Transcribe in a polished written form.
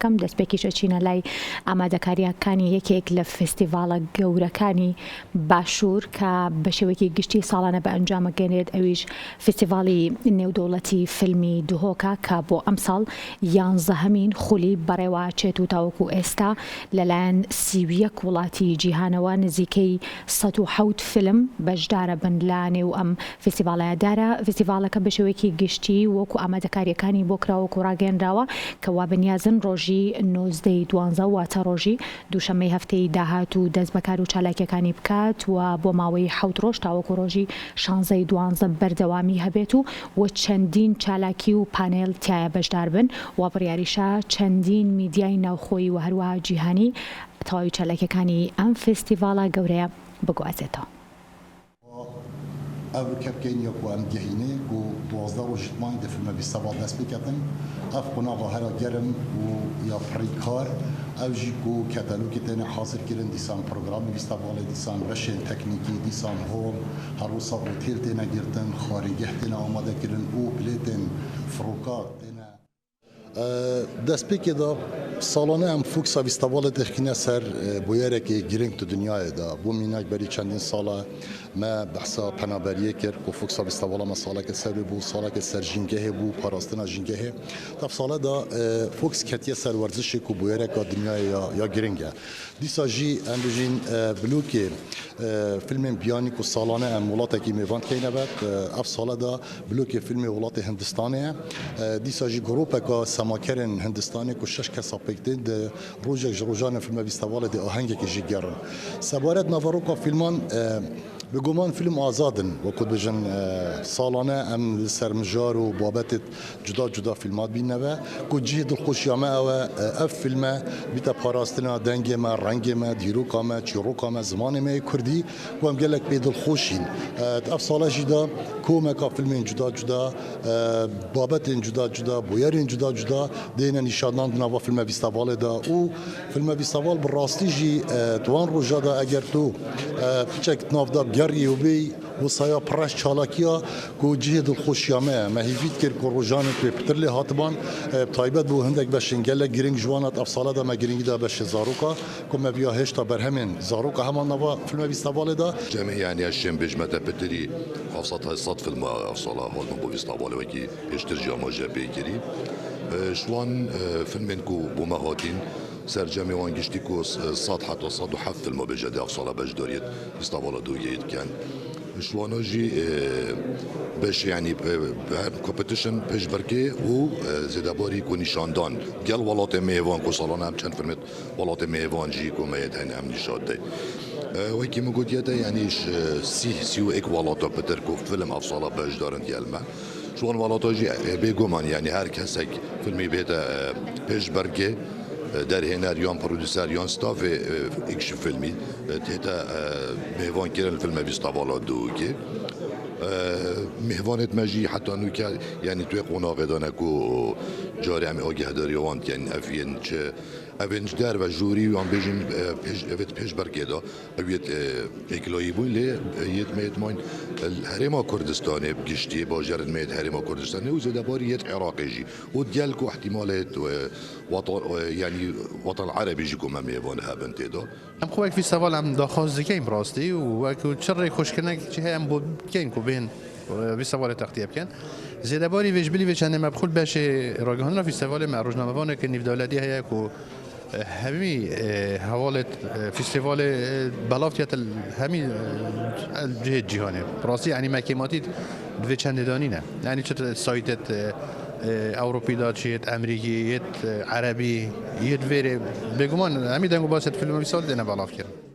کەم دەستپێکیشە چینە لای ئامادەکاریەکانی یەکێک لە فستیڤالە گەورەکانی باشوور کە بە شێوەیەکی گشتی ساڵانە بە ئەنجامەگەێنێت ئەویش فستیڤالی نێودەوڵەتی فیلمی دهۆکە کە بۆ ئەم ساڵ 11هەمین خولی بەڕێوە چێت و تاوەکو ئێستا لەلایەن 31 وڵاتی جیهانەوە نزیکەی 107 فیلم بەشدارە بن لە نێو ئەم فستیڤالەیەدارە. فستیڤالەکە بە شێوەیەکی گشتی وەکو ئامادەکاریەکانی بۆ کراوەکو ڕاگەێنراوە کە وا بەنیازن ڕۆژی 19/12 واتە ڕۆژی دووشەمەی هەفتەی داهات و دەست بەکار و چالاکیەکانی بکات و بۆ ماوەی 7 ڕۆژ تاوەکو ڕۆژی 16/12 بەردەوامی هەبێت و چەندین چالاکی و پانێل تایە بەشدار بن و بڕیاریشە چەندین میدیای ناوخۆیی و هەروەها جیهانی تەواوی چالاکیەکانی ئەم فستیڤالە گەورەیە بگوازێتەوە. او كبكين يكو ام جهيني و 12 وجتمان ده فيلم بيستوى دست بكتن اف قنا ظاهرة جرم و يا فريكار او جيكو كتالوجي تاني حاصل كيرن ديسان برنامج بيستوى ديسان رشن تكنيكي ديسان هول هروسا اوتيل تانا جرتن خارجه تانا آماده كيرن او بليتن فروكات تانا دست بكده سالانه ام فوکسا فستیوال تخینه سر بویره که گرینگ تو دنیای دا بو مینک بری چندین ساله ما بحثا پنابریه کرد که فوکسا فستیوال ما ساله که سر بو ساله که سر جنگه بو پاراستنا جنگه تا ساله دا فوکس کتیه سر ورزش کو بویره که دنیای یا گرینگه دیسا جی ام بجین بلوکی فیلم بیانی کو سالانه ام ولاته کی میوان کینه بعد اف ساله دا بلوکی فیلم ولات هندستانه دیسا جی گروپه که سماکرن هندستانی کو شش کسا بکتید روزک جروجان فیلم فستیوال دی آهنگی که جیگرن سبارت نواروکا فیلمان بگومان فیلم آزادن و کد بجن سالانه ام سرمجار و بابت جدا فیلمات بینه و کد جه دل خوشیامه او اف فیلمه بیتا پاراستنا دنگ ما رنگ ما دیروکا ما چیروکا ما زمان ما کردی و هم گلک بی دل خوشین اف ساله جدا کومکا فیلمین جدا بابت جدا بویرین جدا دینه نشانان نوا فیلم فستیوال دا او فیلم فستیوال براستی جی دوان روزا دا اگر تو چک ناف دا گری و بی و سایا پرش چالاکیا کو جه دل خوشیامه مهیفید کرد کو روزان که پترلی هاتبان تایبت بو هندک بشنگل گرینگ جوانات افساله دا ما گرینگی دا بش زاروکا کو ما بیا هشتا برهمن زاروکا همان نوا فیلم فستیوال دا جمع يعني الشم بجمة بتري خاصة صد فيلم افساله هول من بو فستیوال وکی اشترجا ما جبه کری شوان فيلمين كو بومهاتين سرجمي وان گشتی کو صد حتی صد و هفت فیلم بجده افساله بجداريت فستیوال دوگیت کن شوانا جي باش يعني كومبيتيشن باش بركي و زداباري كو نشاندان قال ولات ميوان كو صالونا هم چند فيلمت ولات ميوان جي كو ما يدهن هم نشاد دي وكي مقود يده يعني سيو اك ولاتا بتر كو فيلم افصالا باش دارن ديالما شوان ولاتا جي بيگومان يعني هر كسك فيلمي بيتا باش بركي در هنر یان پرودوسر یان ستاف اکش فیلمی تهتا مهوان کردن فیلم فستیوال دوگی مهوانت مجی حتی نوکه یعنی توی قناق دانه کو جاری همی آگه داری وانت یعنی افین چه اوینج در و جوری وان بیشین پیش برکیدا اویت اکلایی بون لی یت میت ماین هرما کردستانی بگشتی باجر میت هرما کردستانی و زده باری یت عراقی جی و دیال کو احتمالات وطن يعني وطن عربي جيكم هم يبونه بنتيدا ام خوك في سوال ام داخل زكيم راستي وكو تشري خوشكنك جهه ام بين كو بين في سوال تختيب كان زيد باري فيش بلي فيش انا مبخول باش راجعنا في سوال مع روزنامه وانه كني دولتي هي كو همي حوالت فستیوال بلافتیت همي الجهه الجهاني راسي يعني مكيماتي دو چند دانينه يعني چه سايتت اوروبی داد شید امریکی عربی یه دوره بگمان همین دنگو باست فیلم میسال دینه بالاف کرد